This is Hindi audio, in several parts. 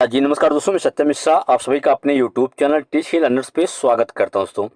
जी नमस्कार दोस्तों, मैं सत्यम मिश्रा आप सभी का अपने यूट्यूब चैनल टीच ही लर्नर्स पे स्वागत करता हूं।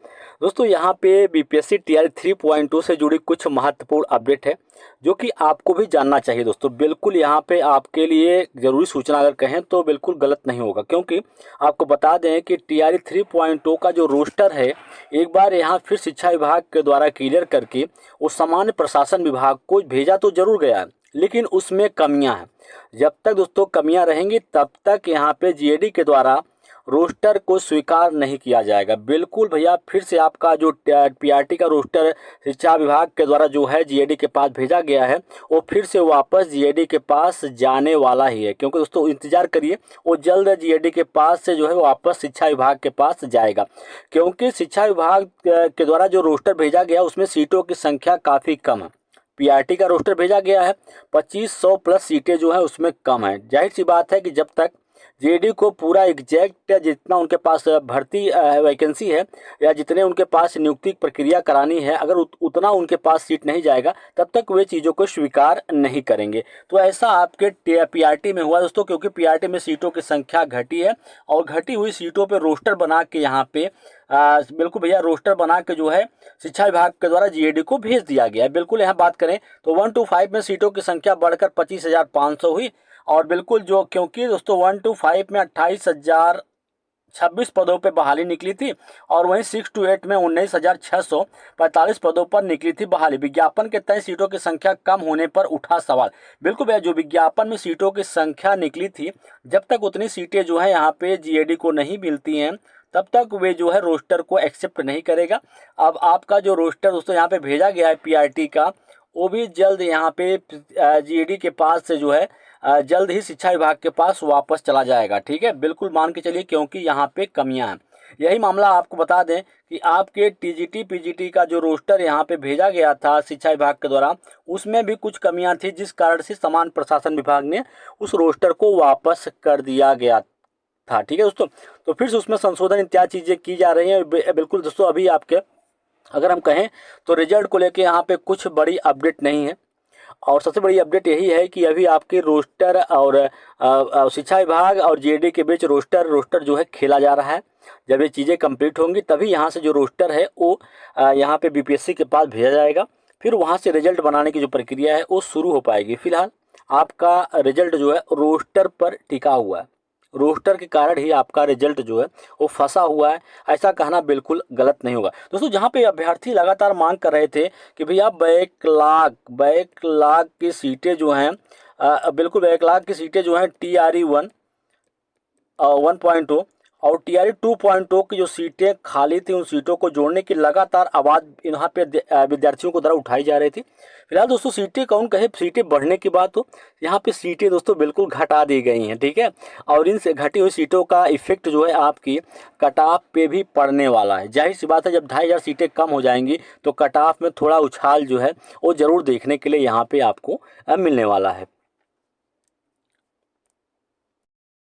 दोस्तों यहाँ पे बीपीएससी टीआरई 3.2 से जुड़ी कुछ महत्वपूर्ण अपडेट है जो कि आपको भी जानना चाहिए। दोस्तों बिल्कुल यहाँ पे आपके लिए ज़रूरी सूचना अगर कहें तो बिल्कुल गलत नहीं होगा, क्योंकि आपको बता दें कि टीआरई 3.2 का जो रोस्टर है एक बार यहाँ फिर शिक्षा विभाग के द्वारा क्लियर करके उस सामान्य प्रशासन विभाग को भेजा तो जरूर गया है, लेकिन उसमें कमियां हैं। जब तक दोस्तों कमियां रहेंगी तब तक यहाँ पे जीएडी के द्वारा रोस्टर को स्वीकार नहीं किया जाएगा। बिल्कुल भैया, फिर से आपका जो पीआरटी का रोस्टर शिक्षा विभाग के द्वारा जो है जीएडी के पास भेजा गया है वो फिर से वापस जीएडी के पास जाने वाला ही है, क्योंकि दोस्तों इंतजार करिए, वो जल्द जीएडी के पास से जो है वापस शिक्षा विभाग के पास जाएगा। क्योंकि शिक्षा विभाग के द्वारा जो रोस्टर भेजा गया उसमें सीटों की संख्या काफ़ी कम है। पीआरटी का रोस्टर भेजा गया है 2500 प्लस सीटें जो है उसमें कम है। जाहिर सी बात है कि जब तक जीडी को पूरा एग्जैक्ट जितना उनके पास भर्ती वैकेंसी है या जितने उनके पास नियुक्ति प्रक्रिया करानी है, अगर उतना उनके पास सीट नहीं जाएगा तब तक वे चीज़ों को स्वीकार नहीं करेंगे। तो ऐसा आपके पीआरटी में हुआ दोस्तों, क्योंकि पीआरटी में सीटों की संख्या घटी है और घटी हुई सीटों पर रोस्टर बना के यहाँ पे बिल्कुल भैया रोस्टर बना के जो है शिक्षा विभाग के द्वारा जीएडी को भेज दिया गया है। बिल्कुल यहाँ बात करें तो 1 to 5 में सीटों की संख्या बढ़कर 25,500 हुई और बिल्कुल जो क्योंकि दोस्तों 1 to 5 में 28,026 पदों पे बहाली निकली थी और वहीं 6 to 8 में 19,645 पदों पर निकली थी बहाली। विज्ञापन के तय सीटों की संख्या कम होने पर उठा सवाल। बिल्कुल भैया, जो विज्ञापन में सीटों की संख्या निकली थी, जब तक उतनी सीटें जो है यहाँ पे जीएडी को नहीं मिलती हैं तब तक वे जो है रोस्टर को एक्सेप्ट नहीं करेगा। अब आपका जो रोस्टर दोस्तों यहाँ पे भेजा गया है पीआरटी का, वो भी जल्द यहाँ पे जीएडी के पास से जो है जल्द ही शिक्षा विभाग के पास वापस चला जाएगा। ठीक है, बिल्कुल मान के चलिए, क्योंकि यहाँ पे कमियां हैं। यही मामला आपको बता दें कि आपके टीजीटी पीजीटी का जो रोस्टर यहाँ पे भेजा गया था शिक्षा विभाग के द्वारा, उसमें भी कुछ कमियां थी, जिस कारण से समान प्रशासन विभाग ने उस रोस्टर को वापस कर दिया गया था। ठीक है दोस्तों, तो फिर से उसमें संशोधन इत्यादि चीज़ें की जा रही हैं। बिल्कुल दोस्तों, अभी आपके अगर हम कहें तो रिजल्ट को लेके यहाँ पे कुछ बड़ी अपडेट नहीं है और सबसे बड़ी अपडेट यही है कि अभी आपके रोस्टर और शिक्षा विभाग और जीएडी के बीच रोस्टर जो है खेला जा रहा है। जब ये चीज़ें कंप्लीट होंगी तभी यहाँ से जो रोस्टर है वो यहाँ पे बीपीएससी के पास भेजा जाएगा, फिर वहाँ से रिजल्ट बनाने की जो प्रक्रिया है वो शुरू हो पाएगी। फिलहाल आपका रिजल्ट जो है रोस्टर पर टिका हुआ है, रोस्टर के कारण ही आपका रिजल्ट जो है वो फंसा हुआ है, ऐसा कहना बिल्कुल गलत नहीं होगा। दोस्तों जहाँ पे अभ्यर्थी लगातार मांग कर रहे थे कि भैया बैक लाख की सीटें जो हैं बिल्कुल बैक लाख की सीटें जो हैं टीआरई 1.0 और टीआरई 2.0 की जो सीटें खाली थी उन सीटों को जोड़ने की लगातार आवाज़ यहाँ पे विद्यार्थियों को द्वारा उठाई जा रही थी। फिलहाल दोस्तों सीटें कौन कहे, सीटें बढ़ने की बात हो, यहाँ पे सीटें दोस्तों बिल्कुल घटा दी गई हैं। ठीक है, और इन घटी हुई सीटों का इफेक्ट जो है आपकी कट ऑफ पे भी पड़ने वाला है। जाहिर सी बात है, जब 2,500 सीटें कम हो जाएंगी तो कट ऑफ में थोड़ा उछाल जो है वो ज़रूर देखने के लिए यहाँ पे आपको मिलने वाला है।